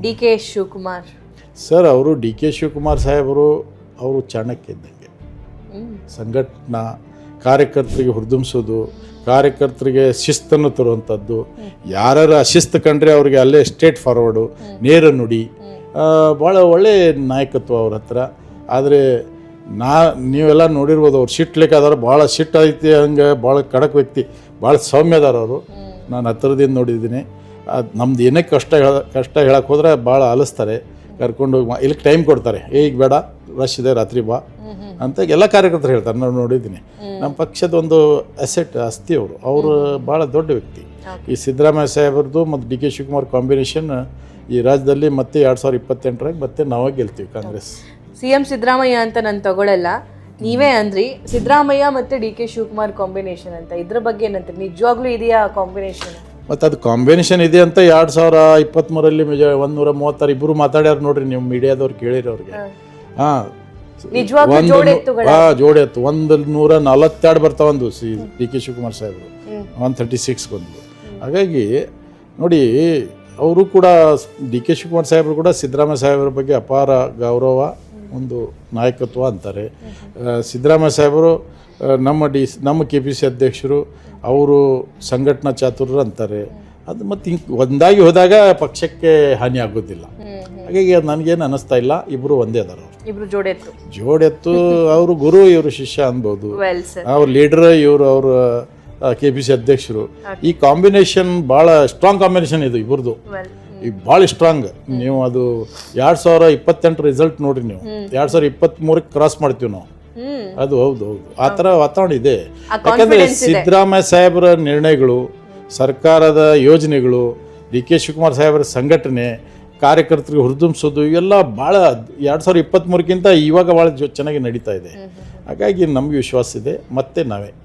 D K Shivakumar sir ಅವರು D K Shivakumar ಸಾಹೇಬರು ಅವರು ಚಾಣಕ್ಯ ಇದ್ದಂಗೆ. ಸಂಘಟನಾ ಕಾರ್ಯಕರ್ತರಿಗೆ ಹುರಿದುಂಬಿಸೋದು, ಕಾರ್ಯಕರ್ತರಿಗೆ ಶಿಸ್ತನ್ನು ತರುವಂಥದ್ದು. ಯಾರು ಅಶಿಸ್ತು ಕಂಡ್ರೆ ಅವ್ರಿಗೆ ಅಲ್ಲೇ ಸ್ಟೇಟ್ ಫಾರ್ವರ್ಡು, ನೇರ ನುಡಿ, ಭಾಳ ಒಳ್ಳೆ ನಾಯಕತ್ವ ಅವ್ರ ಹತ್ರ. ಆದರೆ ನೀವೆಲ್ಲ ನೋಡಿರ್ಬೋದು, ಅವ್ರು ಸಿಟ್ಲಿಕ್ಕಾದ್ರೆ ಭಾಳ ಸಿಟ್ಟು ಐತಿ, ಹಂಗೆ ಭಾಳ ಖಡಕ್ ವ್ಯಕ್ತಿ, ಭಾಳ ಸೌಮ್ಯದಾರ ಅವರು. ನಾನು ಹತ್ತಿರದಿಂದ ನೋಡಿದ್ದೀನಿ. ಅದು ನಮ್ದು ಏನೇ ಕಷ್ಟ ಹೇಳಕ್ಕೆ ಹೋದ್ರೆ ಭಾಳ ಅಲಿಸ್ತಾರೆ, ಕರ್ಕೊಂಡು ಇಲ್ಲಿಗೆ ಟೈಮ್ ಕೊಡ್ತಾರೆ. ಈಗ ಬೇಡ, ರಶ್ ಇದೆ, ರಾತ್ರಿ ಬಾ ಅಂತ ಎಲ್ಲ ಕಾರ್ಯಕರ್ತರು ಹೇಳ್ತಾರೆ. ನಾನು ನೋಡಿದ್ದೀನಿ. ನಮ್ಮ ಪಕ್ಷದ ಒಂದು ಆಸ್ತಿ ಅವರು ಭಾಳ ದೊಡ್ಡ ವ್ಯಕ್ತಿ. ಈ ಸಿದ್ದರಾಮಯ್ಯ ಸಾಹೇಬ್ರದ್ದು ಮತ್ತು ಡಿ ಕೆ ಶಿವಕುಮಾರ್ ಕಾಂಬಿನೇಷನ್ ಈ ರಾಜ್ಯದಲ್ಲಿ ಮತ್ತೆ 2028 ಮತ್ತೆ ನಾವೇ ಗೆಲ್ತೀವಿ ಕಾಂಗ್ರೆಸ್. CM ಸಿದ್ದರಾಮಯ್ಯ ಅಂತ ನಾನು ತಗೊಳ್ಳಲ್ಲ, ನೀವೇ ಅಂದ್ರಿ ಸಿದ್ದರಾಮಯ್ಯ ಮತ್ತು ಡಿ ಕೆ ಶಿವಕುಮಾರ್ ಕಾಂಬಿನೇಷನ್ ಅಂತ. ಇದ್ರ ಬಗ್ಗೆ ಏನಂತ, ನಿಜವಾಗ್ಲೂ ಇದೆಯಾ ಕಾಂಬಿನೇಷನ್? ಮತ್ತು ಅದು ಕಾಂಬಿನೇಷನ್ ಇದೆ ಅಂತ 2023 136 ಇಬ್ಬರು ಮಾತಾಡ್ಯಾರ ನೋಡ್ರಿ, ನೀವು ಮೀಡಿಯಾದವ್ರು ಕೇಳಿರಿ ಅವ್ರಿಗೆ. ಜೋಡೆತ್ತು 142 ಬರ್ತಾವಂದು ಡಿ ಕೆ ಶಿವಕುಮಾರ್ ಸಾಹೇಬರು, 136 ಬಂದು. ಹಾಗಾಗಿ ನೋಡಿ, ಅವರು ಕೂಡ ಡಿ ಕೆ ಶಿವಕುಮಾರ್ ಸಾಹೇಬರು ಕೂಡ ಸಿದ್ದರಾಮಯ್ಯ ಸಾಹೇಬರ ಬಗ್ಗೆ ಅಪಾರ ಗೌರವ, ಒಂದು ನಾಯಕತ್ವ ಅಂತಾರೆ. ಸಿದ್ದರಾಮಯ್ಯ ಸಾಹೇಬರು ನಮ್ಮ KPC ಅಧ್ಯಕ್ಷರು, ಅವರು ಸಂಘಟನಾ ಚಾತುರ್ಯರು ಅಂತಾರೆ. ಅದು ಮತ್ತು ಹಿಂಗೆ ಒಂದಾಗಿ ಹೋದಾಗ ಪಕ್ಷಕ್ಕೆ ಹಾನಿ ಆಗೋದಿಲ್ಲ. ಹಾಗಾಗಿ ಅದು ನನಗೇನು ಅನ್ನಿಸ್ತಾ ಇಲ್ಲ. ಇಬ್ಬರು ಒಂದೇ ಅದಾರ, ಇಬ್ರು ಜೋಡೆತ್ತು. ಅವರು ಗುರು, ಇವರು ಶಿಷ್ಯ ಅನ್ಬೋದು. ಅವ್ರ ಲೀಡರ್, ಇವರು ಅವ್ರ KPC ಅಧ್ಯಕ್ಷರು. ಈ ಕಾಂಬಿನೇಷನ್ ಭಾಳ ಸ್ಟ್ರಾಂಗ್ ಕಾಂಬಿನೇಷನ್ ಇದು ಇಬ್ಬರದು, ಈಗ ಭಾಳ ಸ್ಟ್ರಾಂಗ್. ನೀವು ಅದು 2028 ರಿಸಲ್ಟ್ ನೋಡ್ರಿ, ನೀವು 2023 ಕ್ರಾಸ್ ಮಾಡ್ತೀವಿ ನಾವು. ಅದು ಹೌದು, ಆ ಥರ ವಾತಾವರಣ ಇದೆ. ಯಾಕಂದರೆ ಸಿದ್ದರಾಮಯ್ಯ ಸಾಹೇಬರ ನಿರ್ಣಯಗಳು, ಸರ್ಕಾರದ ಯೋಜನೆಗಳು, ಡಿ ಕೆ ಶಿವಕುಮಾರ್ ಸಾಹೇಬರ ಸಂಘಟನೆ, ಕಾರ್ಯಕರ್ತರಿಗೆ ಹುರಿದುಂಬಿಸೋದು, ಇವೆಲ್ಲ ಭಾಳ 2023ಕ್ಕಿಂತ ಇವಾಗ ಭಾಳ ಚೆನ್ನಾಗಿ ನಡೀತಾ ಇದೆ. ಹಾಗಾಗಿ ನಮಗೆ ವಿಶ್ವಾಸ ಇದೆ, ಮತ್ತೆ ನಾವೇ